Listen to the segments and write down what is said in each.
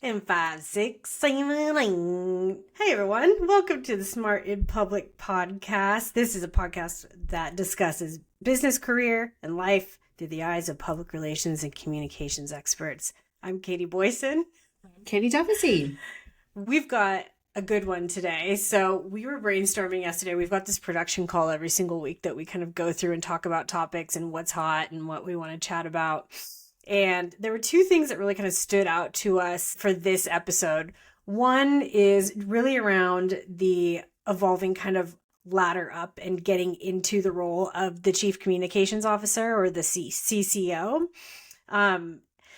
And 5, 6, 7, 8. Hey everyone, welcome to the Smart in Public podcast. This is a podcast that discusses business, career, and life through the eyes of public relations and communications experts. I'm Katie Boyson. I'm Katie Duffy. We've got a good one today. So we were brainstorming yesterday. We've got this production call every single week that we kind of go through and talk about topics and what's hot and what we want to chat about. And there were two things that really kind of stood out to us for this episode. One is really around the evolving kind of ladder up and getting into the role of the Chief Communications Officer or the CCO.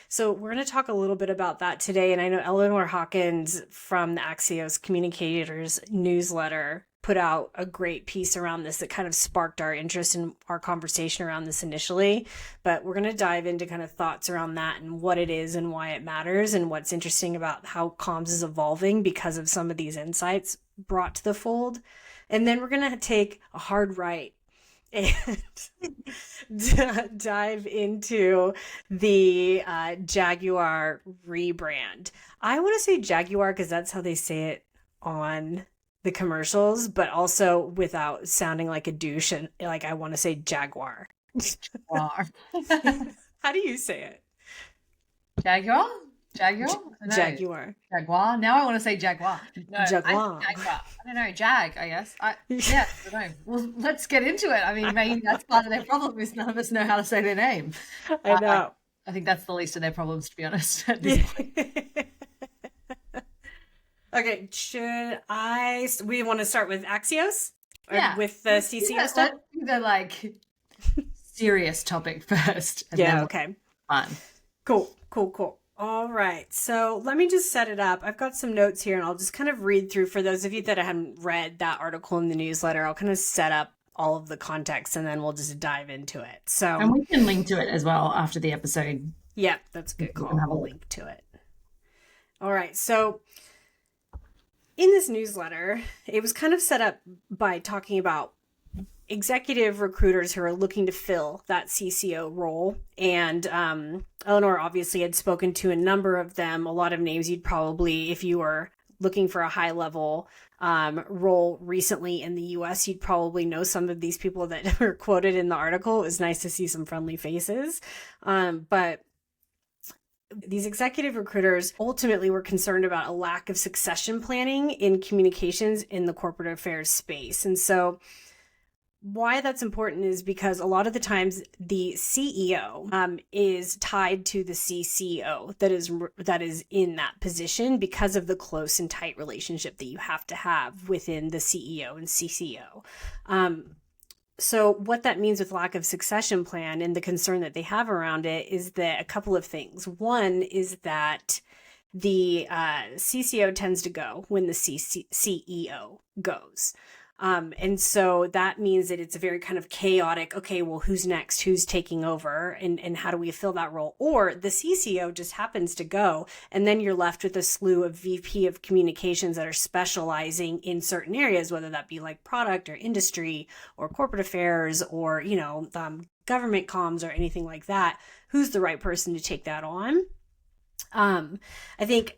So we're going to talk a little bit about that today. And I know Eleanor Hawkins from the Axios Communicators newsletter put out a great piece around this that kind of sparked our interest in our conversation around this initially. But we're going to dive into kind of thoughts around that and what it is and why it matters and what's interesting about how comms is evolving because of some of these insights brought to the fold. And then we're going to take a hard right and dive into the Jaguar rebrand. I want to say Jaguar because that's how they say it on the commercials, but also without sounding like a douche. And like, I want to say Jaguar. Jaguar. How do you say it? Jaguar? Jaguar. Jaguar. Now I want to say Jaguar. No, Jaguar. Jaguar. I don't know. Jag, I guess. I don't know. Well, let's get into it. I mean, maybe that's part of their problem is none of us know how to say their name. I know. I think that's the least of their problems, to be honest, at this point. Okay, we want to start with Axios? Yeah. With the CCO stuff? Let's do the, serious topic first. And yeah, okay. Fun. Cool. All right, so let me just set it up. I've got some notes here, and I'll just kind of read through. For those of you that haven't read that article in the newsletter, I'll kind of set up all of the context, and then we'll just dive into it. So, and we can link to it as well after the episode. Yeah, that's a good call. I'll link to it. All right, so in this newsletter, it was kind of set up by talking about executive recruiters who are looking to fill that CCO role. And Eleanor obviously had spoken to a number of them, a lot of names you'd probably, if you were looking for a high level role recently in the US, you'd probably know some of these people that were quoted in the article. It was nice to see some friendly faces. But these executive recruiters ultimately were concerned about a lack of succession planning in communications in the corporate affairs space. And so why that's important is because a lot of the times the CEO is tied to the CCO that is in that position because of the close and tight relationship that you have to have within the CEO and CCO. So what that means with lack of succession plan and the concern that they have around it is that a couple of things. One is that the CCO tends to go when the CEO goes. And so that means that it's a very kind of chaotic, okay, well, who's next? Who's taking over? And how do we fill that role? Or the CCO just happens to go, and then you're left with a slew of VP of communications that are specializing in certain areas, whether that be like product or industry or corporate affairs or, government comms or anything like that. Who's the right person to take that on? I think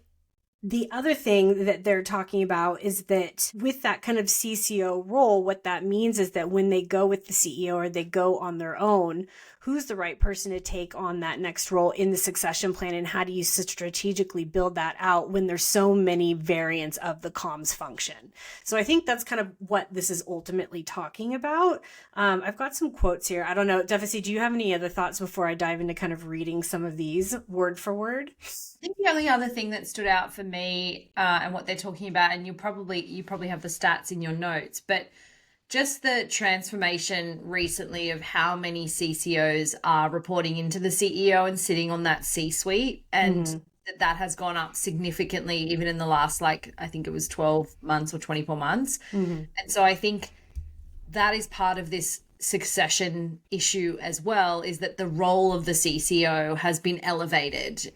the other thing that they're talking about is that with that kind of CCO role, what that means is that when they go with the CEO or they go on their own, who's the right person to take on that next role in the succession plan, and how do you strategically build that out when there's so many variants of the comms function? So I think that's kind of what this is ultimately talking about. I've got some quotes here. I don't know, Duffy, do you have any other thoughts before I dive into kind of reading some of these word for word? I think the only other thing that stood out for me and what they're talking about, and you probably have the stats in your notes, but just the transformation recently of how many CCOs are reporting into the CEO and sitting on that C-suite, and that has gone up significantly even in the last, I think it was 12 months or 24 months. And so I think that is part of this succession issue as well, is that the role of the CCO has been elevated.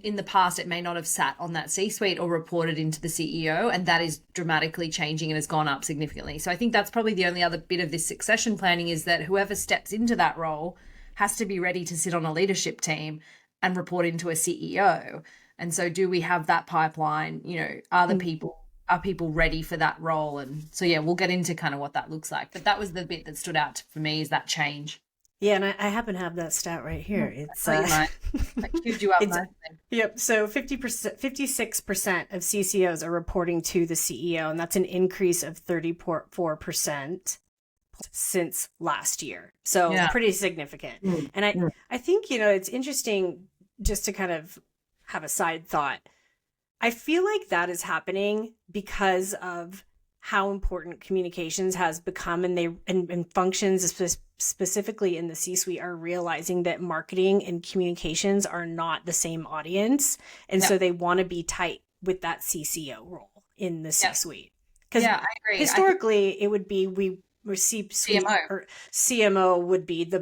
In the past, it may not have sat on that C-suite or reported into the CEO, and that is dramatically changing and has gone up significantly. So I think that's probably the only other bit of this succession planning, is that whoever steps into that role has to be ready to sit on a leadership team and report into a CEO. And so do we have that pipeline? You know, are people ready for that role? And so, yeah, we'll get into kind of what that looks like. But that was the bit that stood out for me, is that change. Yeah, and I happen to have that stat right here. It's you might. I queued you up nicely. Yep. So 56% of CCOs are reporting to the CEO, and that's an increase of 34% since last year. So pretty significant. And I think, you know, it's interesting, just to kind of have a side thought. I feel like that is happening because of how important communications has become, and functions specifically in the C-suite are realizing that marketing and communications are not the same audience. And so they want to be tight with that CCO role in the C-suite. Because I agree. Historically, it would be we receive CMO. Or CMO would be the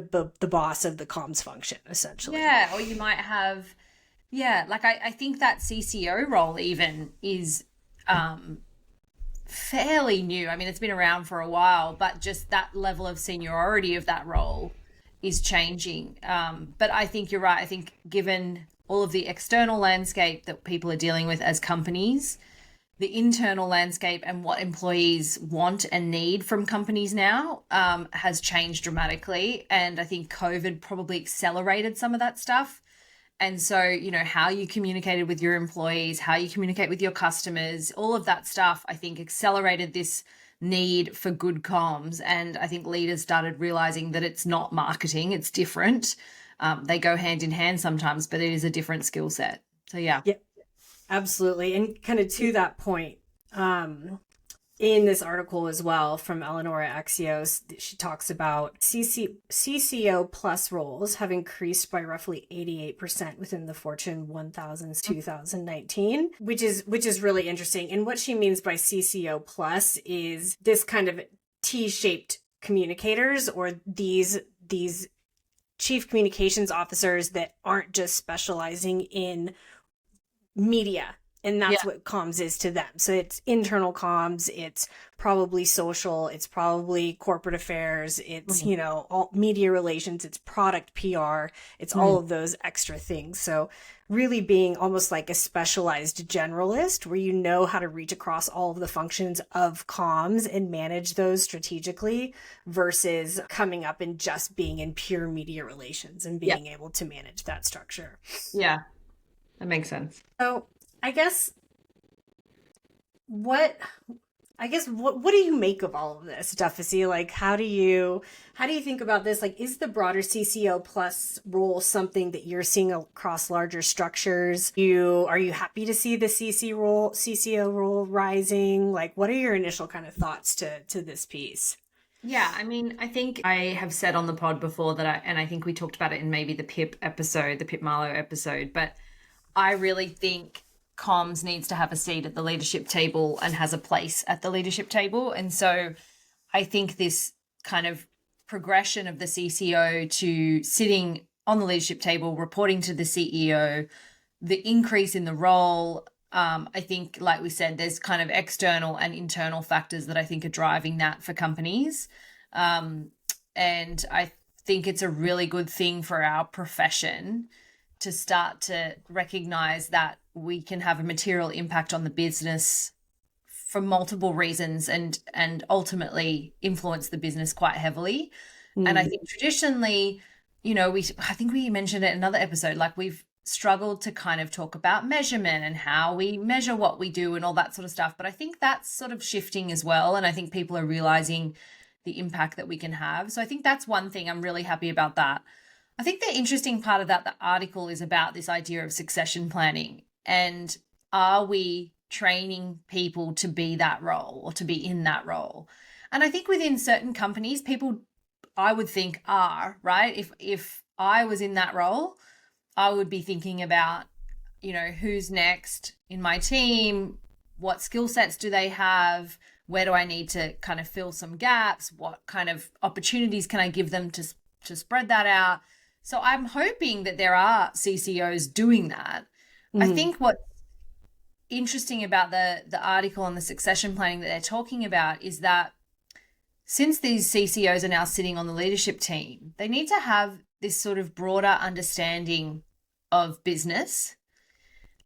boss of the comms function, essentially. Yeah, or you might have, like I think that CCO role even is fairly new. I mean, it's been around for a while, but just that level of seniority of that role is changing. But I think you're right. I think given all of the external landscape that people are dealing with as companies, the internal landscape and what employees want and need from companies now has changed dramatically. And I think COVID probably accelerated some of that stuff. And so, you know, how you communicated with your employees, how you communicate with your customers, all of that stuff, I think accelerated this need for good comms. And I think leaders started realizing that it's not marketing, it's different. They go hand in hand sometimes, but it is a different skill set. So, yeah. Absolutely. And kind of to that point, in this article as well from Eleanor at Axios, she talks about CCO plus roles have increased by roughly 88% within the Fortune 1000 since 2019, which is really interesting. And what she means by CCO plus is this kind of T-shaped communicators, or these chief communications officers that aren't just specializing in media. And that's what comms is to them. So it's internal comms, it's probably social, it's probably corporate affairs, it's, you know, all media relations, it's product PR, it's all of those extra things. So really being almost like a specialized generalist, where you know how to reach across all of the functions of comms and manage those strategically, versus coming up and just being in pure media relations and being able to manage that structure. Yeah, that makes sense. So I guess what do you make of all of this, Duffy? Like, how do you think about this? Like, is the broader CCO plus role something that you're seeing across larger structures? Are you happy to see the CCO role rising? Like, what are your initial kind of thoughts to this piece? Yeah, I mean, I think I have said on the pod before that I think we talked about it in maybe the Pip episode, the Pip Marlowe episode, but I really think comms needs to have a seat at the leadership table and has a place at the leadership table. And so I think this kind of progression of the CCO to sitting on the leadership table, reporting to the CEO, the increase in the role, I think, like we said, there's kind of external and internal factors that I think are driving that for companies. And I think it's a really good thing for our profession to start to recognize that we can have a material impact on the business for multiple reasons and ultimately influence the business quite heavily. And I think traditionally, you know, I think we mentioned it in another episode, like we've struggled to kind of talk about measurement and how we measure what we do and all that sort of stuff. But I think that's sort of shifting as well. And I think people are realizing the impact that we can have. So I think that's one thing. I'm really happy about that. I think the interesting part of the article is about this idea of succession planning. And are we training people to be that role or to be in that role? And I think within certain companies, people, I would think, are, right? If I was in that role, I would be thinking about, you know, who's next in my team? What skill sets do they have? Where do I need to kind of fill some gaps? What kind of opportunities can I give them to spread that out? So I'm hoping that there are CCOs doing that. I think what's interesting about the article on the succession planning that they're talking about is that since these CCOs are now sitting on the leadership team, they need to have this sort of broader understanding of business,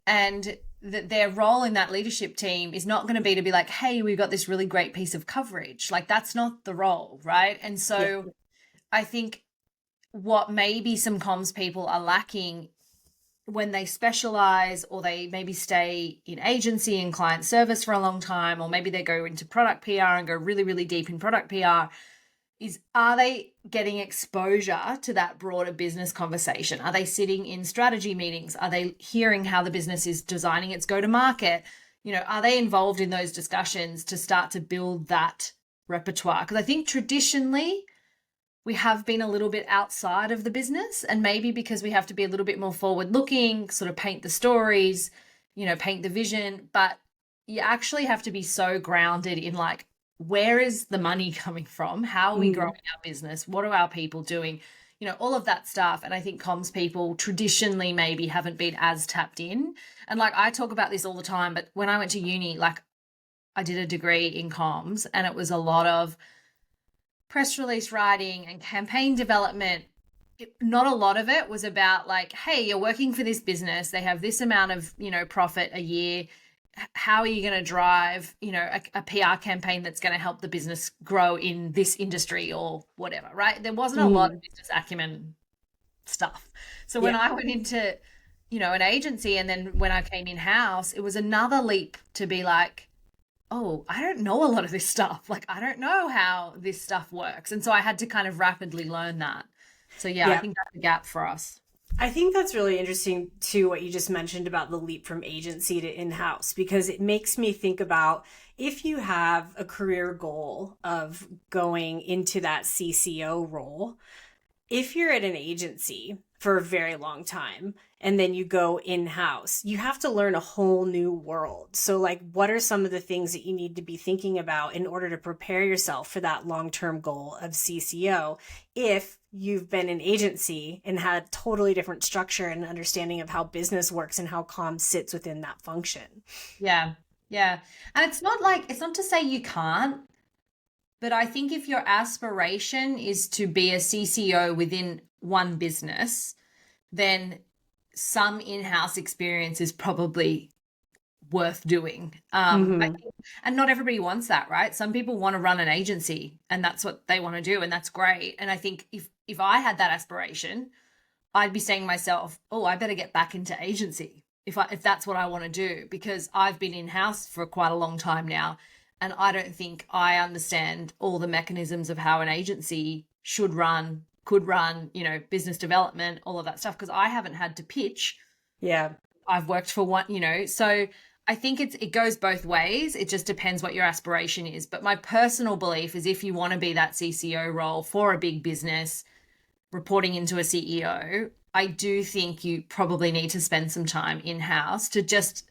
and that their role in that leadership team is not going to be to be like, hey, we've got this really great piece of coverage. Like, that's not the role, right? And so I think what maybe some comms people are lacking when they specialize, or they maybe stay in agency and client service for a long time, or maybe they go into product PR and go really, really deep in product PR, is, are they getting exposure to that broader business conversation? Are they sitting in strategy meetings? Are they hearing how the business is designing its go-to-market? You know, are they involved in those discussions to start to build that repertoire? Because I think traditionally we have been a little bit outside of the business, and maybe because we have to be a little bit more forward-looking, sort of paint the stories, you know, paint the vision, but you actually have to be so grounded in like, where is the money coming from? How are we growing our business? What are our people doing? You know, all of that stuff. And I think comms people traditionally maybe haven't been as tapped in. And like, I talk about this all the time, but when I went to uni, like, I did a degree in comms, and it was a lot of press release writing and campaign development. Not a lot of it was about like, hey, you're working for this business. They have this amount of, you know, profit a year. How are you going to drive, you know, a PR campaign that's going to help the business grow in this industry or whatever, right? There wasn't a lot of business acumen stuff. So when I went into, you know, an agency, and then when I came in-house, it was another leap to be like, oh, I don't know a lot of this stuff. Like, I don't know how this stuff works. And so I had to kind of rapidly learn that. So yeah. I think that's a gap for us. I think that's really interesting too, what you just mentioned about the leap from agency to in-house, because it makes me think about, if you have a career goal of going into that CCO role, if you're at an agency for a very long time and then you go in-house, you have to learn a whole new world. So like, what are some of the things that you need to be thinking about in order to prepare yourself for that long-term goal of CCO, if you've been an agency and had a totally different structure and understanding of how business works and how comms sits within that function? Yeah. And it's not to say you can't, but I think if your aspiration is to be a CCO within one business, then some in-house experience is probably worth doing. And not everybody wants that, right? Some people want to run an agency and that's what they want to do, and that's great. And I think if I had that aspiration, I'd be saying to myself, oh, I better get back into agency if that's what I want to do, because I've been in-house for quite a long time now, and I don't think I understand all the mechanisms of how an agency should run, could run, you know, business development, all of that stuff, because I haven't had to pitch. Yeah. I've worked for one, you know, so I think it goes both ways. It just depends what your aspiration is. But my personal belief is, if you want to be that CCO role for a big business reporting into a CEO, I do think you probably need to spend some time in-house to just,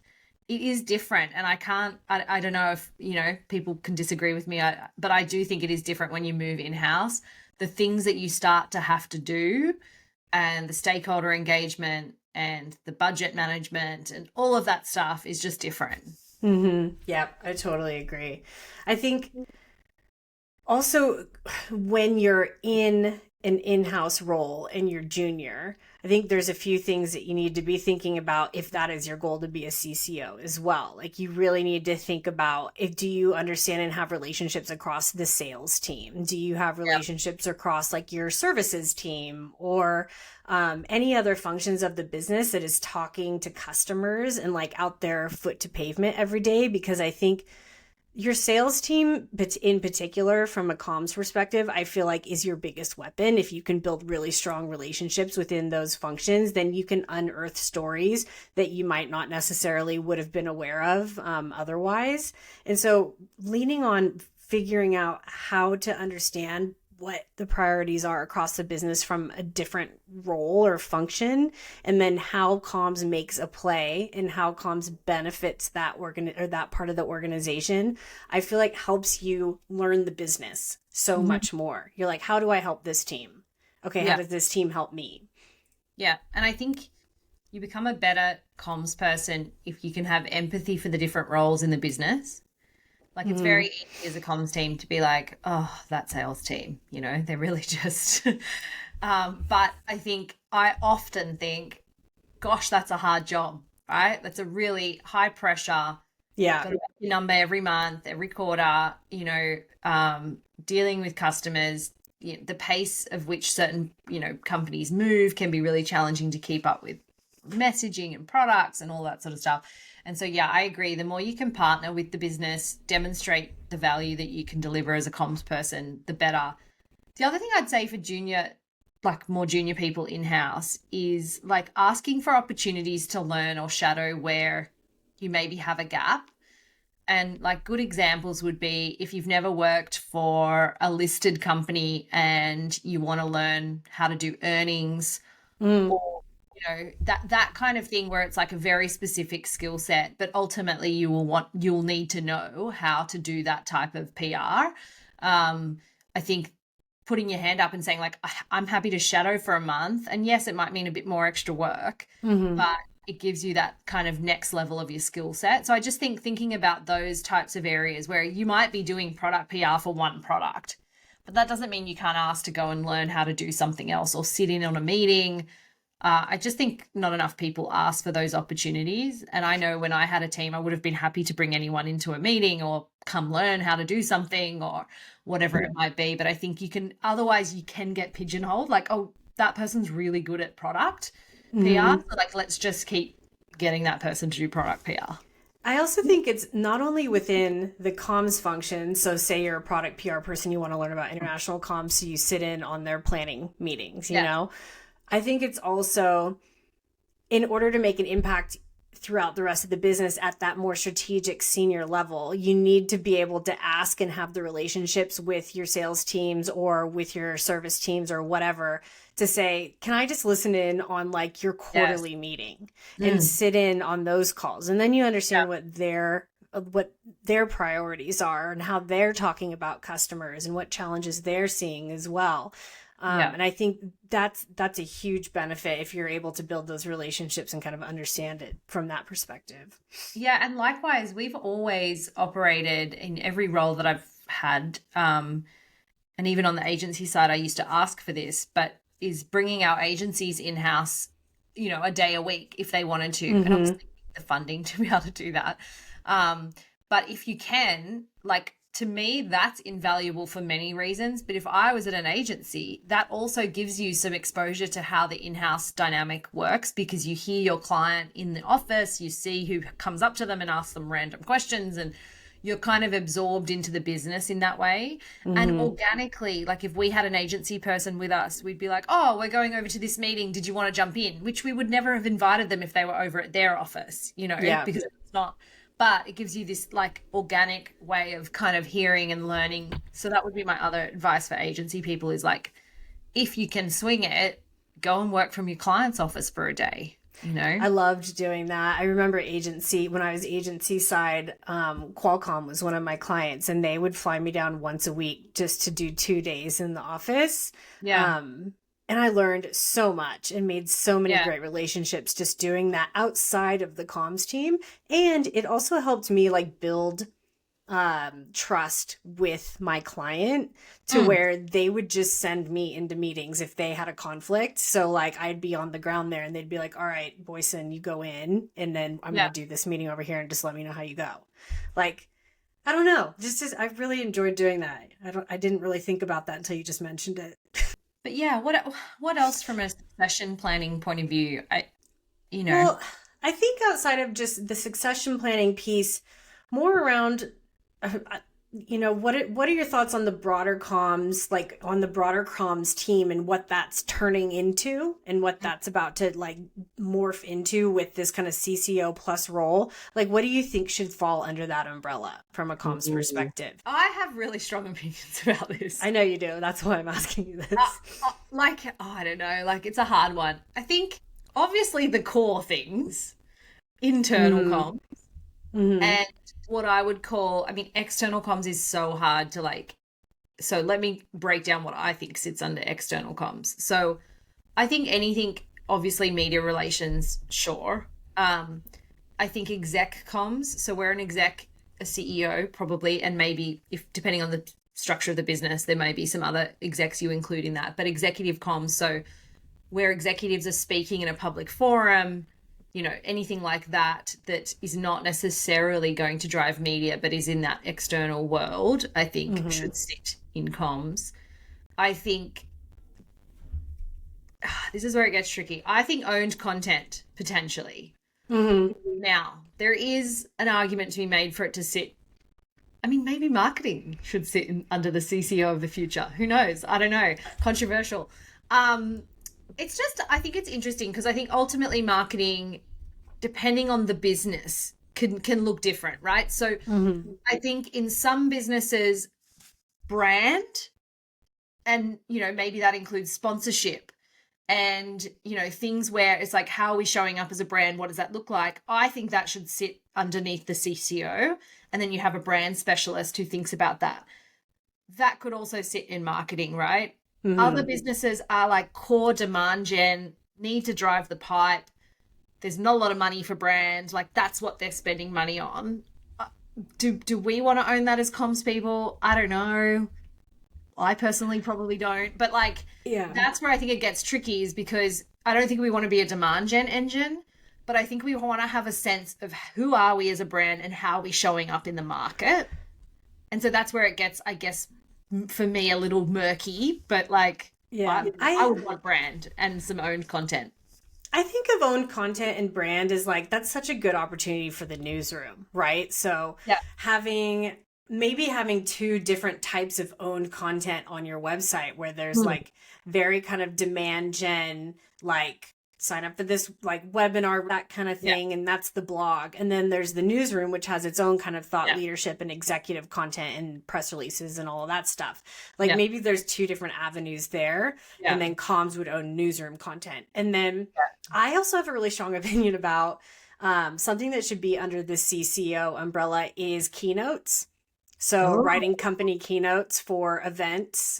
it is different. And I don't know if, you know, people can disagree with me, but I do think it is different when you move in-house. The things that you start to have to do, and the stakeholder engagement and the budget management and all of that stuff, is just different. Yeah, I totally agree. I think also, when you're in an in-house role and you're junior, I think there's a few things that you need to be thinking about if that is your goal to be a CCO as well. Like, you really need to think about, do you understand and have relationships across the sales team? Do you have relationships across like your services team, or any other functions of the business that is talking to customers and like out there foot to pavement every day? Because I think your sales team, but in particular from a comms perspective, I feel like is your biggest weapon. If you can build really strong relationships within those functions, then you can unearth stories that you might not necessarily would have been aware of otherwise. And so leaning on figuring out how to understand what the priorities are across the business from a different role or function, and then how comms makes a play and how comms benefits that or that part of the organization, I feel like helps you learn the business so much more. You're like, how do I help this team? Okay, how does this team help me? Yeah, and I think you become a better comms person if you can have empathy for the different roles in the business. Like, it's very easy as a comms team to be like, oh, that sales team, you know, they're really just, but I often think gosh, that's a hard job, right? That's a really high pressure. Yeah. Got to make your number every month, every quarter, dealing with customers, the pace of which certain, companies move can be really challenging to keep up with messaging and products and all that sort of stuff. And so, yeah, I agree. The more you can partner with the business, demonstrate the value that you can deliver as a comms person, the better. The other thing I'd say for more junior people in-house is like asking for opportunities to learn or shadow where you maybe have a gap. And like good examples would be if you've never worked for a listed company and you want to learn how to do earnings or that kind of thing where it's like a very specific skill set, but ultimately you'll need to know how to do that type of PR. I think putting your hand up and saying like, I'm happy to shadow for a month. And yes, it might mean a bit more extra work, but it gives you that kind of next level of your skill set. So I just think thinking about those types of areas where you might be doing product PR for one product, but that doesn't mean you can't ask to go and learn how to do something else or sit in on a meeting. I just think not enough people ask for those opportunities. And I know when I had a team, I would have been happy to bring anyone into a meeting or come learn how to do something or whatever it might be. But I think otherwise you can get pigeonholed like, oh, that person's really good at product PR. So like, let's just keep getting that person to do product PR. I also think it's not only within the comms function. So say you're a product PR person, you want to learn about international comms, so you sit in on their planning meetings, you know? I think it's also in order to make an impact throughout the rest of the business at that more strategic senior level, you need to be able to ask and have the relationships with your sales teams or with your service teams or whatever to say, can I just listen in on like your quarterly meeting and sit in on those calls? And then you understand what their priorities are and how they're talking about customers and what challenges they're seeing as well. And I think that's a huge benefit if you're able to build those relationships and kind of understand it from that perspective. Yeah. And likewise, we've always operated in every role that I've had. And even on the agency side, I used to ask for this, but is bringing our agencies in-house, a day a week if they wanted to, and obviously the funding to be able to do that. But if you can, like, to me, that's invaluable for many reasons. But if I was at an agency, that also gives you some exposure to how the in-house dynamic works, because you hear your client in the office, you see who comes up to them and asks them random questions, and you're kind of absorbed into the business in that way. And organically, like if we had an agency person with us, we'd be like, oh, we're going over to this meeting. Did you want to jump in? Which we would never have invited them if they were over at their office, because it's not. But it gives you this like organic way of kind of hearing and learning. So that would be my other advice for agency people is like, if you can swing it, go and work from your client's office for a day, I loved doing that. I remember when I was agency side, Qualcomm was one of my clients and they would fly me down once a week just to do 2 days in the office. Yeah. And I learned so much and made so many great relationships just doing that outside of the comms team. And it also helped me like build trust with my client to where they would just send me into meetings if they had a conflict. So like I'd be on the ground there and they'd be like, all right, Boyson, you go in and then I'm going to do this meeting over here and just let me know how you go. Like, I don't know. I really enjoyed doing that. I didn't really think about that until you just mentioned it. But yeah, what else from a succession planning point of view? Well, I think outside of just the succession planning piece, more around, what are your thoughts on the broader comms, like on the broader comms team and what that's turning into and what that's about to like morph into with this kind of CCO plus role? Like, what do you think should fall under that umbrella from a comms perspective? I have really strong opinions about this. I know you do. That's why I'm asking you this. I don't know. Like, it's a hard one. I think obviously the core things, internal comms and what I would call, external comms is so hard to like, so let me break down what I think sits under external comms. So I think anything, obviously media relations, sure. I think exec comms. So we're an exec, a CEO probably, and maybe if depending on the structure of the business, there may be some other execs you include in that, but executive comms. So where executives are speaking in a public forum, you know, anything like that is not necessarily going to drive media, but is in that external world, I think should sit in comms. I think this is where it gets tricky. I think owned content, potentially. Now, there is an argument to be made for it to sit. I mean, maybe marketing should sit under the CCO of the future. Who knows? I don't know. Controversial. It's just, I think it's interesting because I think ultimately marketing, depending on the business, can look different, right? So I think in some businesses, brand, and, you know, maybe that includes sponsorship and, you know, things where it's like, how are we showing up as a brand? What does that look like? I think that should sit underneath the CCO. And then you have a brand specialist who thinks about that. That could also sit in marketing, right? Other businesses are like core demand gen, need to drive the pipe. There's not a lot of money for brand. Like that's what they're spending money on. Do we want to own that as comms people? I don't know. I personally probably don't. But like, that's where I think it gets tricky, is because I don't think we want to be a demand gen engine, but I think we want to have a sense of who are we as a brand and how are we showing up in the market. And so that's where it gets, I guess, for me, a little murky, but like, I would want brand and some owned content. I think of owned content and brand as like, that's such a good opportunity for the newsroom, right? So having two different types of owned content on your website where there's like very kind of demand gen, like sign up for this like webinar, that kind of thing. And that's the blog. And then there's the newsroom, which has its own kind of thought leadership and executive content and press releases and all of that stuff. Like maybe there's two different avenues there. And then comms would own newsroom content. And then I also have a really strong opinion about something that should be under the CCO umbrella is keynotes. So writing company keynotes for events,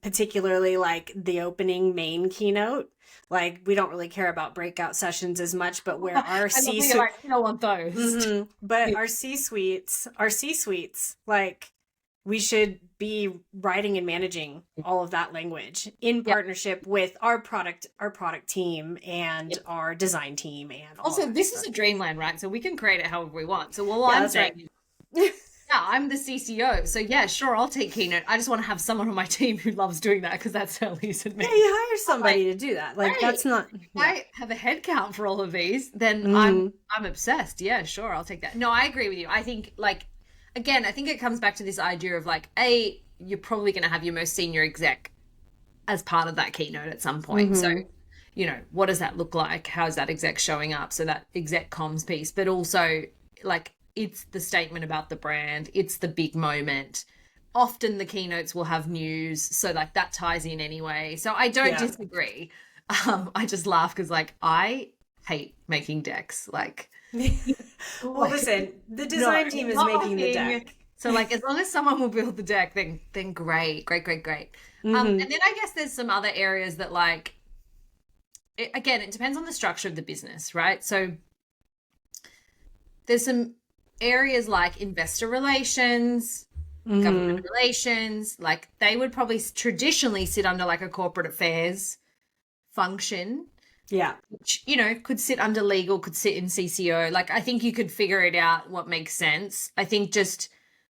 particularly like the opening main keynote. Like we don't really care about breakout sessions as much, but where our C-suite, like, you don't want those. But our C-suites, like we should be writing and managing all of that language in partnership with our product team and our design team. And also, this is a dreamland, right? So we can create it however we want. So all I'm saying is, I'm the CCO. So yeah, sure, I'll take keynote. I just want to have someone on my team who loves doing that because that's how Lisa and me. Yeah, you hire somebody to do that. Like that's not. If I have a head count for all of these, then I'm obsessed. Yeah, sure, I'll take that. No, I agree with you. I think like, again, I think it comes back to this idea of like, you're probably going to have your most senior exec as part of that keynote at some point. So, you know, what does that look like? How's that exec showing up? So that exec comms piece, but also like, it's the statement about the brand. It's the big moment. Often the keynotes will have news. So like that ties in anyway. So I don't disagree. I just laugh because like I hate making decks. Like, well, listen, the design team is making the deck. So like as long as someone will build the deck, then great. And then I guess there's some other areas that like, again, it depends on the structure of the business, right? So there's some areas like investor relations, government relations, like they would probably traditionally sit under like a corporate affairs function. Yeah. Which, you know, could sit under legal, could sit in CCO. Like I think you could figure it out what makes sense. I think just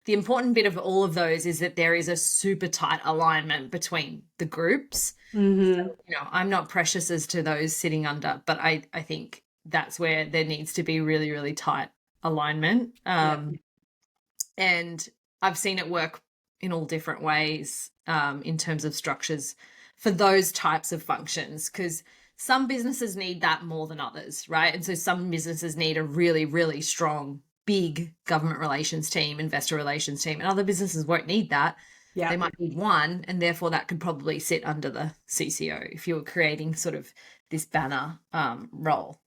the important bit of all of those is that there is a super tight alignment between the groups. So, you know, I'm not precious as to those sitting under, but I think that's where there needs to be really, really tight alignment. And I've seen it work in all different ways in terms of structures for those types of functions, because some businesses need that more than others, right? And so some businesses need a really, really strong, big government relations team, investor relations team, and other businesses won't need that. They might need one, and therefore that could probably sit under the CCO if you were creating sort of this banner role.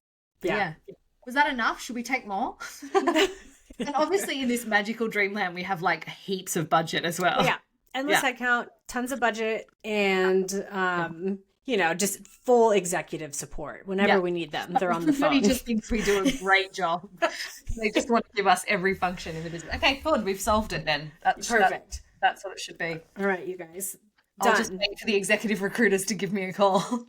Yeah. Was that enough? Should we take more? And obviously in this magical dreamland, we have like heaps of budget as well. Yeah. Endless headcount, tons of budget, and, you know, just full executive support whenever we need them. They're on the phone. Everybody just thinks we do a great job. They just want to give us every function in the business. Okay, good. We've solved it then. That's perfect. That's what it should be. All right, you guys. I'll just wait for the executive recruiters to give me a call.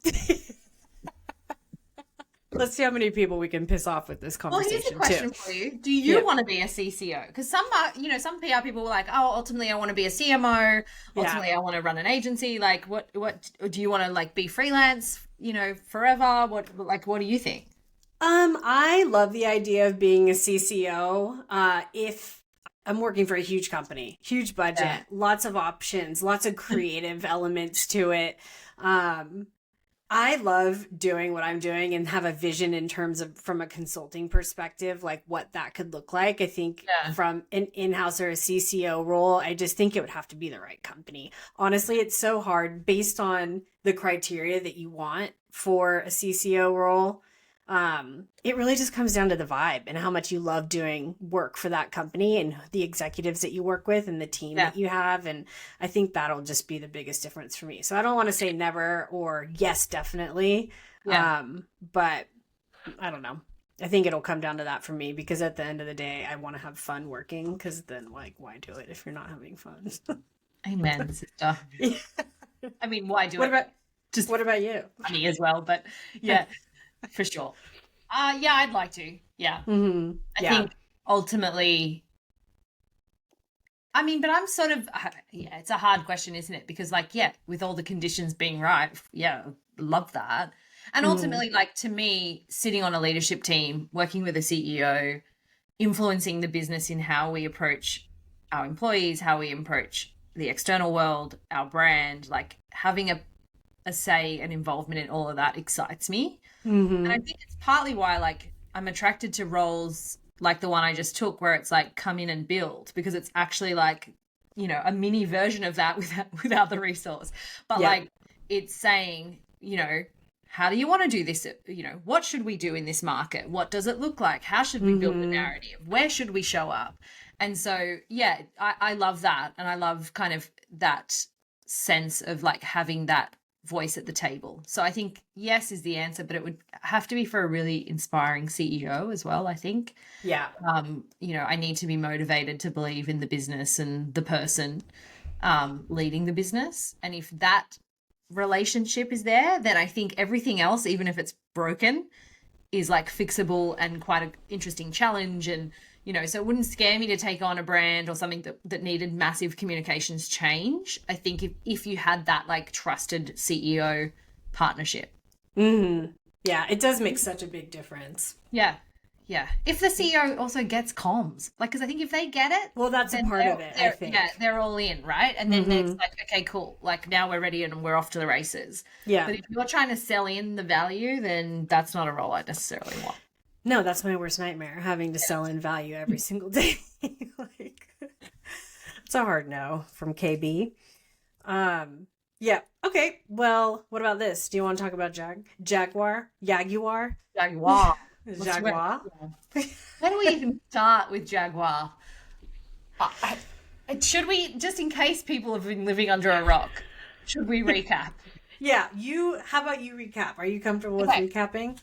Let's see how many people we can piss off with this Well, conversation. here's a question too. for you. Do you want to be a CCO? Because some PR people were like, oh, ultimately I want to be a CMO. Ultimately I want to run an agency. Like, what do you want to like be freelance, forever? What do you think? I love the idea of being a CCO. If I'm working for a huge company, huge budget, lots of options, lots of creative elements to it. I love doing what I'm doing and have a vision in terms of from a consulting perspective, like what that could look like. I think from an in-house or a CCO role, I just think it would have to be the right company. Honestly, it's so hard based on the criteria that you want for a CCO role. It really just comes down to the vibe and how much you love doing work for that company and the executives that you work with and the team that you have. And I think that'll just be the biggest difference for me. So I don't want to say never or yes, definitely. But I don't know. I think it'll come down to that for me because at the end of the day, I want to have fun working because then like, why do it if you're not having fun? Amen, sister. I mean, why do it? What about you? Funny as well, but yeah. For sure. Yeah, I'd like to. Yeah. Mm-hmm. I think ultimately, I mean, but I'm sort of, it's a hard question, isn't it? Because like, with all the conditions being right, love that. And ultimately, like to me, sitting on a leadership team, working with a CEO, influencing the business in how we approach our employees, how we approach the external world, our brand, like having a say and involvement in all of that excites me. And I think it's partly why like I'm attracted to roles like the one I just took where it's like come in and build, because it's actually like, a mini version of that without the resource. But like it's saying, how do you want to do this? What should we do in this market? What does it look like? How should we build the narrative? Where should we show up? And so, I love that. And I love kind of that sense of like having that voice at the table. So I think yes is the answer, but it would have to be for a really inspiring CEO as well, I think. I need to be motivated to believe in the business and the person leading the business. And if that relationship is there, then I think everything else, even if it's broken, is like fixable and quite an interesting challenge. And so it wouldn't scare me to take on a brand or something that needed massive communications change. I think if you had that like trusted CEO partnership. Yeah, it does make such a big difference. Yeah. If the CEO also gets comms, like, because I think if they get it, well, that's a part of it. I think. Yeah, they're all in, right? And then it's like, okay, cool. Like now we're ready and we're off to the races. Yeah. But if you're trying to sell in the value, then that's not a role I necessarily want. No, that's my worst nightmare, having to sell in value every single day. Like, it's a hard no from KB. Yeah. Okay. Well, what about this? Do you want to talk about Jaguar? Jaguar. Jaguar. Where do we even start with Jaguar? Should we, just in case people have been living under a rock, should we recap? Yeah. How about you recap? Are you comfortable with recapping?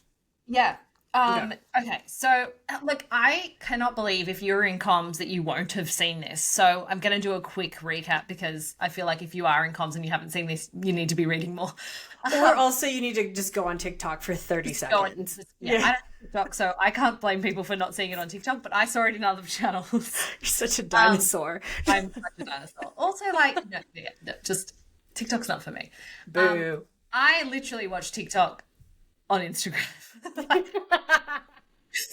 Yeah. Okay. So, look, I cannot believe if you're in comms that you won't have seen this. So I'm going to do a quick recap because I feel like if you are in comms and you haven't seen this, you need to be reading more. Or also you need to just go on TikTok for 30 seconds. I don't have TikTok, so I can't blame people for not seeing it on TikTok, but I saw it in other channels. You're such a dinosaur. I'm such a dinosaur. Also, like, just TikTok's not for me. Boo. I literally watch TikTok on Instagram.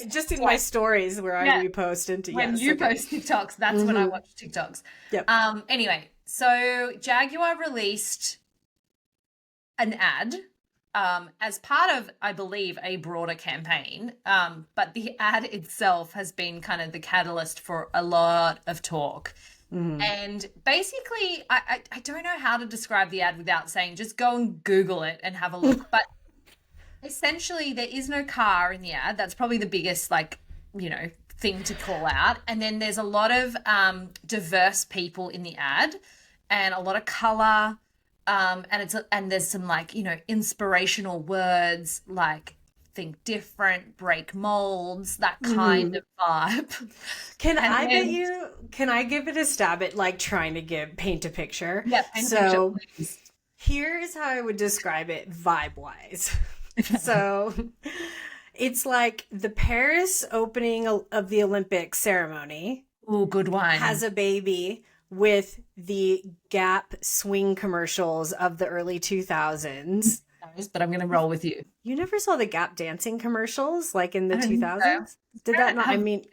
Just in my stories where I repost into when you post TikToks, that's when I watch TikToks. Yep. Anyway, so Jaguar released an ad as part of, I believe, a broader campaign. But the ad itself has been kind of the catalyst for a lot of talk. And basically, I don't know how to describe the ad without saying just go and Google it and have a look. But essentially, there is no car in the ad. That's probably the biggest, thing to call out. And then there's a lot of diverse people in the ad and a lot of color. And there's some inspirational words like think different, break molds, that kind of vibe. Can I give it a stab at trying to paint a picture? Yeah. So here's how I would describe it vibe wise. So It's like the Paris opening of the Olympic ceremony Oh, good has one. a baby with the Gap swing commercials of the early 2000s. But I'm going to roll with you. You never saw the Gap dancing commercials like in the I don't think so. 2000s? Did I that don't not? I have- mean,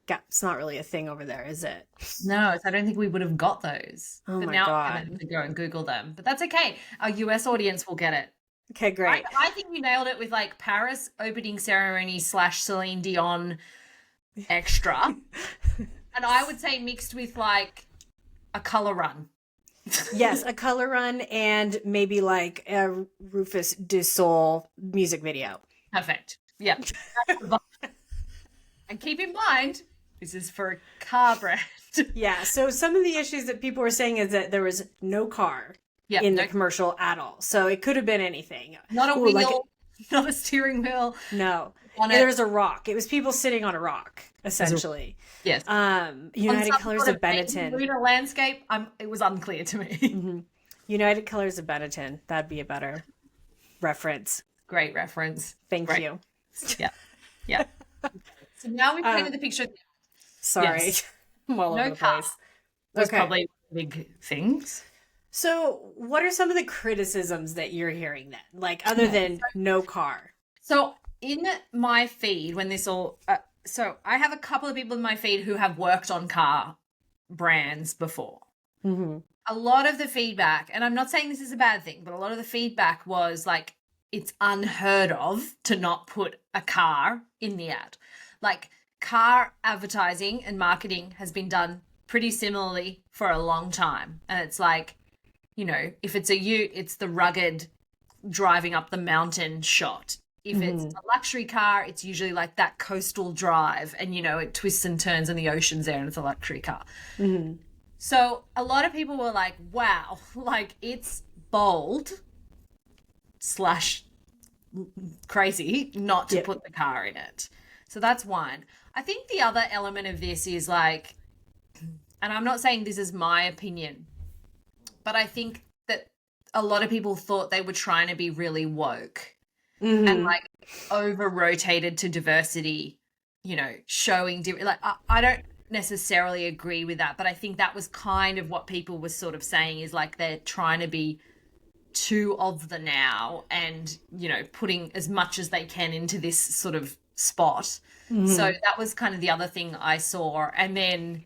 Gap's not really a thing over there, is it? No, so I don't think we would have got those. Oh But my now I'm God. going to go and Google them. But that's okay. Our US audience will get it. Okay, great. I think you nailed it with like Paris opening ceremony / Celine Dion extra. And I would say mixed with like a color run. Yes, a color run and maybe like a Rufus Du Sol music video. Perfect. Yep. And keep in mind, this is for a car brand. Yeah, so some of the issues that people were saying is that there was no car Yep, in no- the commercial at all. So it could have been anything. Not a Ooh, wheel, like not a steering wheel. no. On And it. there was a rock. It was people sitting on a rock, essentially. Yes. United On some Colors sort of Benetton. lunar landscape, it was unclear to me. Mm-hmm. United Colors of Benetton. That'd be a better reference. Great reference. Thank Great. you. Yeah. Yeah. So now we've painted the picture. Sorry. Yes. I'm all No over the car. place. That's Okay. probably big things. So, what are some of the criticisms that you're hearing then? Like, other than no car? So in my feed, when this all, so I have a couple of people in my feed who have worked on car brands before. Mm-hmm. A lot of the feedback, and I'm not saying this is a bad thing, but a lot of the feedback was like, it's unheard of to not put a car in the ad. Like, car advertising and marketing has been done pretty similarly for a long time. And it's like, you know, if it's a ute, it's the rugged driving up the mountain shot. If it's a luxury car, it's usually like that coastal drive and, you know, it twists and turns and the ocean's there and it's a luxury car. Mm-hmm. So a lot of people were like, wow, like it's bold / crazy not to put the car in it. So that's one. I think the other element of this is like, and I'm not saying this is my opinion, but I think that a lot of people thought they were trying to be really woke and like over rotated to diversity, you know, showing different, like I don't necessarily agree with that, but I think that was kind of what people were sort of saying is like they're trying to be too of the now and, you know, putting as much as they can into this sort of spot. So that was kind of the other thing I saw. And then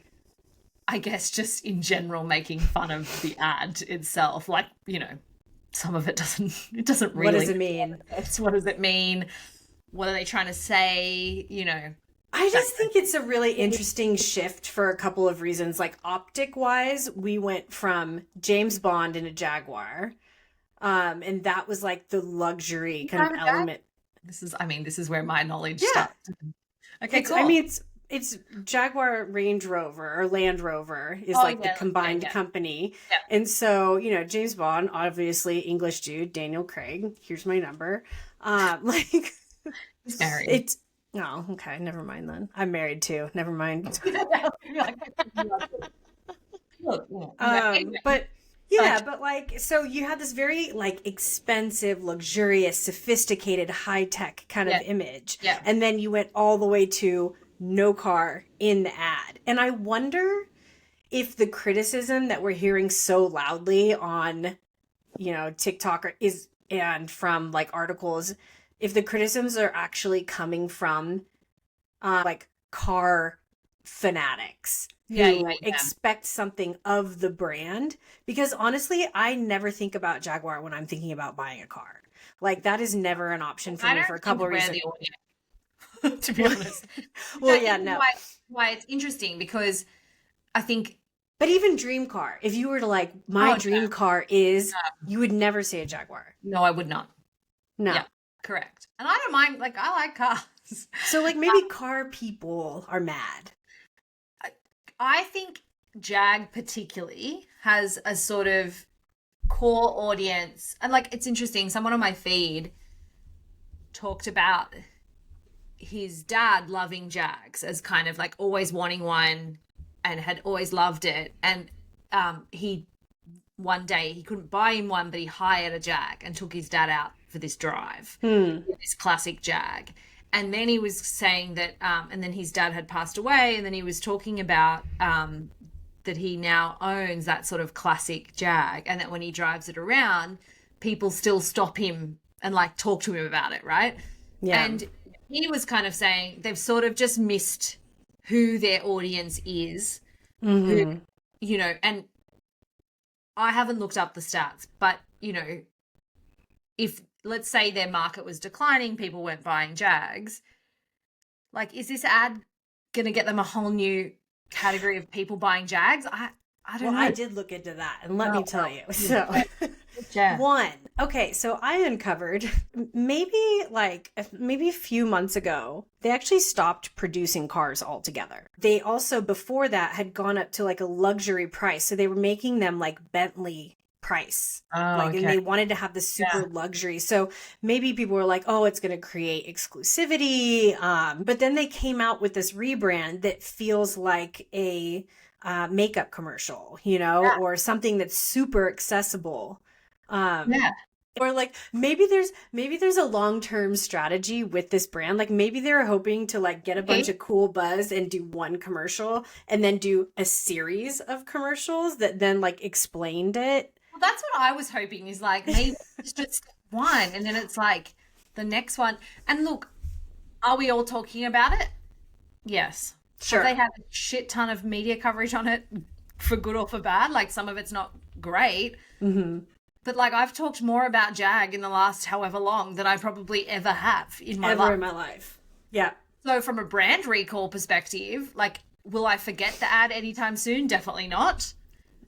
I guess just in general making fun of the ad itself, like, you know, some of it doesn't really. What does it mean? What does it mean? What are they trying to say? You know, I just think it's a really interesting shift for a couple of reasons. Like, optic wise, we went from James Bond in a Jaguar. And that was like the luxury kind of element. this is where my knowledge starts. Okay, cool. I mean, it's Jaguar Range Rover or Land Rover is like the combined company. Yeah. And so, you know, James Bond, obviously English dude, Daniel Craig, here's my number. Like He's married. it's oh, okay, never mind then. I'm married too. Never mind. But yeah, but like, so you had this very like expensive, luxurious, sophisticated, high-tech kind of image. Yeah. And then you went all the way to no car in the ad. And I wonder if the criticism that we're hearing so loudly on, you know, TikTok and from like articles, if the criticisms are actually coming from like car fanatics who expect something of the brand. Because honestly, I never think about Jaguar when I'm thinking about buying a car. Like, that is never an option for me for a couple of reasons. To be honest. Well, yeah, no. Why it's interesting because I think. But even dream car, if you were to like, my dream car is, you would never say a Jaguar. No, I would not. No. Yeah, correct. And I don't mind, like, I like cars. So like maybe car people are mad. I think Jag particularly has a sort of core audience. And like, it's interesting. Someone on my feed talked about his dad loving Jags as kind of like always wanting one and had always loved it. And one day he couldn't buy him one, but he hired a Jag and took his dad out for this drive, this classic Jag. And then he was saying that, and then his dad had passed away, and then he was talking about that he now owns that sort of classic Jag, and that when he drives it around, people still stop him and like talk to him about it, right? Yeah. And he was kind of saying they've sort of just missed who their audience is, who, you know, and I haven't looked up the stats, but, you know, if let's say their market was declining, people weren't buying Jags, like, is this ad going to get them a whole new category of people buying Jags? I don't know. I did look into that, and let me tell you. So, so I uncovered maybe a few months ago, they actually stopped producing cars altogether. They also, before that, had gone up to like a luxury price. So they were making them like Bentley price. And they wanted to have the super luxury. So maybe people were like, oh, it's going to create exclusivity. But then they came out with this rebrand that feels like a makeup commercial, you know, or something that's super accessible. Or like maybe there's a long-term strategy with this brand. Like maybe they're hoping to like get a bunch of cool buzz and do one commercial and then do a series of commercials that then like explained it. Well, that's what I was hoping, is like maybe it's just one and then it's like the next one. And look, are we all talking about it? Yes. Sure. They have a shit ton of media coverage on it, for good or for bad. Like some of it's not great. But like I've talked more about Jag in the last however long than I probably ever have in my life. Yeah. So from a brand recall perspective, like, will I forget the ad anytime soon? Definitely not.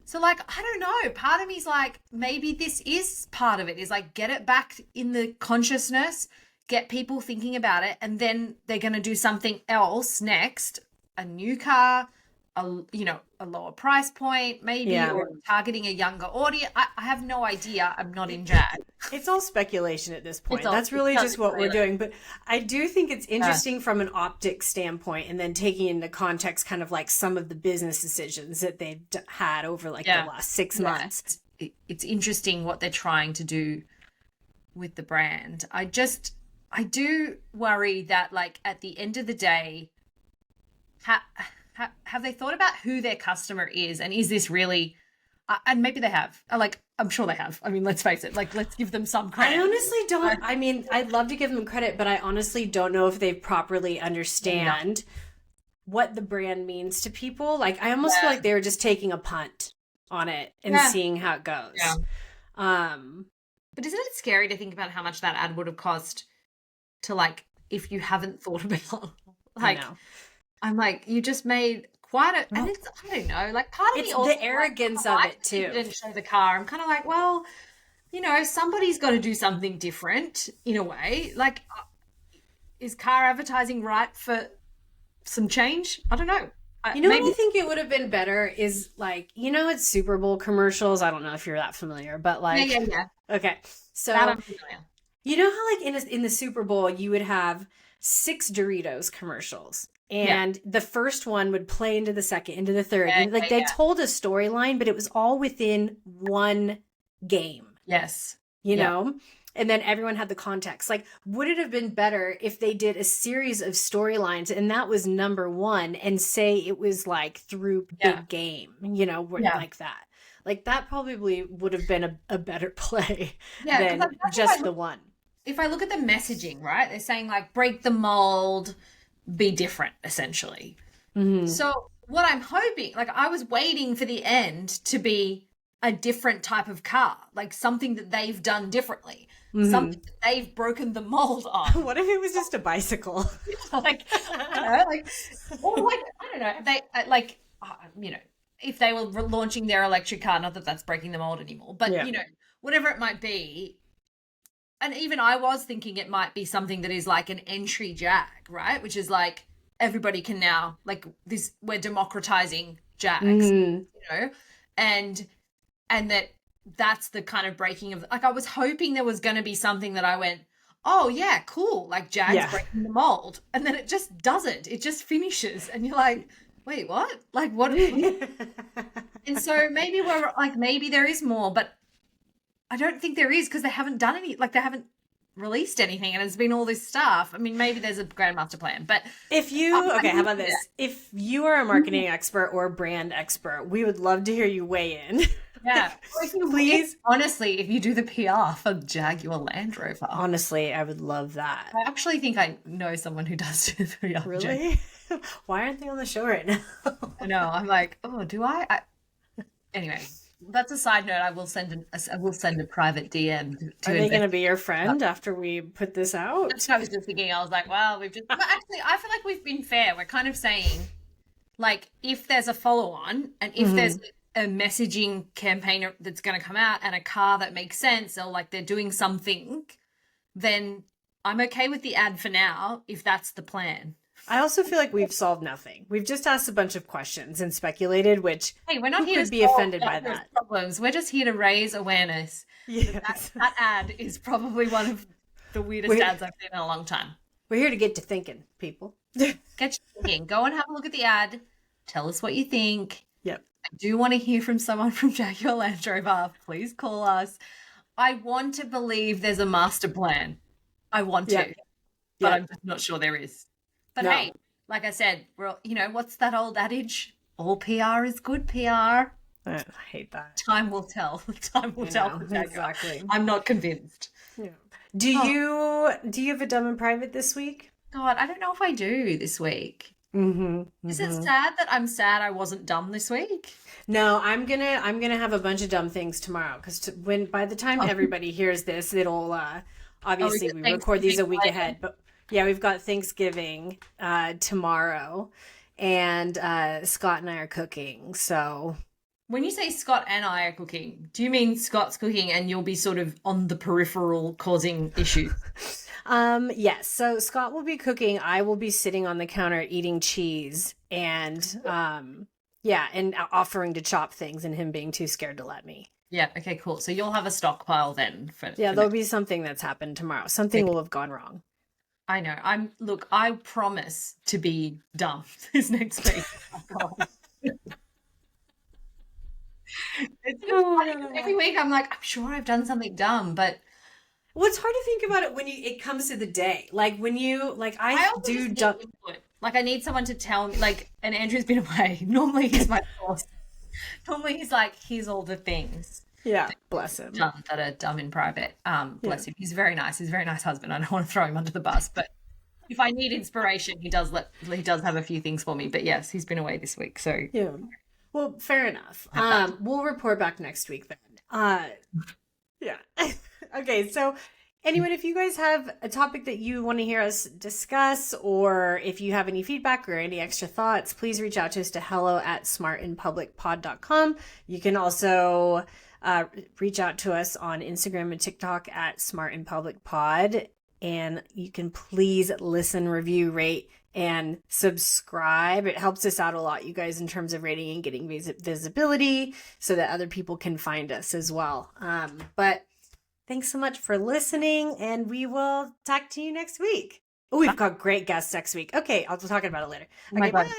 So like, I don't know. Part of me's like, maybe this is part of it, is like get it back in the consciousness, get people thinking about it, and then they're going to do something else next, a new car, a lower price point maybe, or targeting a younger audience. I have no idea. I'm not in Jag. It's all speculation at this point. That's really just what we're doing. But I do think it's interesting from an optics standpoint, and then taking into context kind of like some of the business decisions that they've had over like the last 6 months. It's interesting what they're trying to do with the brand. I do worry that like at the end of the day, have they thought about who their customer is, and is this really and maybe they have, like, I'm sure they have. I mean, let's face it, like, let's give them some credit. I honestly don't. I mean, I'd love to give them credit, but I honestly don't know if they properly understand what the brand means to people. Like, I almost feel like they were just taking a punt on it and seeing how it goes. But isn't it scary to think about how much that ad would have cost to, like, if you haven't thought about, like, I'm like, you just made quite a, and it's, I don't know, like, part of me also, the arrogance of it too. Didn't show the car. I'm kind of like, well, you know, somebody's got to do something different in a way. Like, is car advertising right for some change? I don't know. You know what I think it would have been better is, like, you know, it's Super Bowl commercials. I don't know if you're that familiar, but like, yeah. Okay, so that I'm familiar. You know how like in the Super Bowl you would have 6 Doritos commercials. And the first one would play into the second, into the third. And like they told a storyline, but it was all within one game. Yes. You know? And then everyone had the context. Like, would it have been better if they did a series of storylines and that was number one, and say it was like through big game, you know, like that. Like, that probably would have been a better play than just the one. If I look at the messaging, right? They're saying like break the mold, be different, essentially. Mm-hmm. So what I'm hoping, like, I was waiting for the end to be a different type of car, like something that they've done differently, something that they've broken the mold on. What if it was just a bicycle? Like, I don't know, they like, you know, if they were launching their electric car, not that that's breaking the mold anymore, but you know, whatever it might be. And even I was thinking it might be something that is like an entry Jag, right? Which is like, everybody can now, like, this, we're democratizing Jags, you know, and that's the kind of breaking of, like, I was hoping there was going to be something that I went, oh yeah, cool, like Jags breaking the mold. And then it just doesn't, it just finishes. And you're like, wait, what? Like, what? And so maybe we're like, maybe there is more, but I don't think there is, because they haven't done any, like, they haven't released anything, and it's been all this stuff. I mean, maybe there's a grand master plan, but if you, okay, how about this? If you are a marketing expert or brand expert, we would love to hear you weigh in. Yeah. Please. Honestly, if you do the PR for Jaguar Land Rover. Honestly, I would love that. I actually think I know someone who does do the PR. Really? Why aren't they on the show right now? I know. I'm like, oh, do I? Anyway, that's a side note. I will send a private DM to Are they going to be your friend after we put this out? That's what I was just thinking. I was like, well, we've just... But actually, I feel like we've been fair. We're kind of saying, like, if there's a follow-on and if there's a messaging campaign that's going to come out and a car that makes sense, or like they're doing something, then I'm okay with the ad for now if that's the plan. I also feel like we've solved nothing. We've just asked a bunch of questions and speculated, which hey, we're not here to be offended by that. Problems. We're just here to raise awareness. Yes. That ad is probably one of the weirdest ads I've seen in a long time. We're here to get to thinking, people. Get you thinking. Go and have a look at the ad. Tell us what you think. Yep. I do want to hear from someone from Jaguar Land Rover. Please call us. I want to believe there's a master plan. I want to, but I'm just not sure there is. But hey, like I said, we're, what's that old adage? All PR is good PR. I hate that. Time will tell. Time will tell. Exactly. I'm not convinced. Yeah. Do you have a dumb in private this week? God, I don't know if I do this week. Is it sad that I'm sad I wasn't dumb this week? No, I'm gonna have a bunch of dumb things tomorrow because by the time everybody hears this, it'll obviously we record these a week ahead. But yeah, we've got Thanksgiving tomorrow, and Scott and I are cooking. So when you say Scott and I are cooking, do you mean Scott's cooking and you'll be sort of on the peripheral causing issues? Yes. So Scott will be cooking. I will be sitting on the counter eating cheese and and offering to chop things and him being too scared to let me. Yeah. Okay, cool. So you'll have a stockpile then. There'll be something that's happened tomorrow. Something will have gone wrong. I know. I promise to be dumb this next week. It's every week I'm like, I'm sure I've done something dumb, but well, it's hard to think about it when it comes to the day. Like when you I do dumb. Like I need someone to tell me. Like, and Andrew's been away. Normally he's my boss. Normally he's like, here's all the things. Yeah, bless him. That are dumb in private. Bless him. He's very nice. He's a very nice husband. I don't want to throw him under the bus, but if I need inspiration, he does have a few things for me. But yes, he's been away this week. So yeah. Well, fair enough. We'll report back next week then. Yeah. Okay, so anyone, if you guys have a topic that you want to hear us discuss, or if you have any feedback or any extra thoughts, please reach out to us to hello@smartinpublicpod.com. You can also reach out to us on Instagram and TikTok at smartinpublicpod. And you can please listen, review, rate, and subscribe. It helps us out a lot, you guys, in terms of rating and getting visibility so that other people can find us as well. But thanks so much for listening, and we will talk to you next week. Oh, we've got great guests next week. Okay, I'll talk about it later. Okay, bye.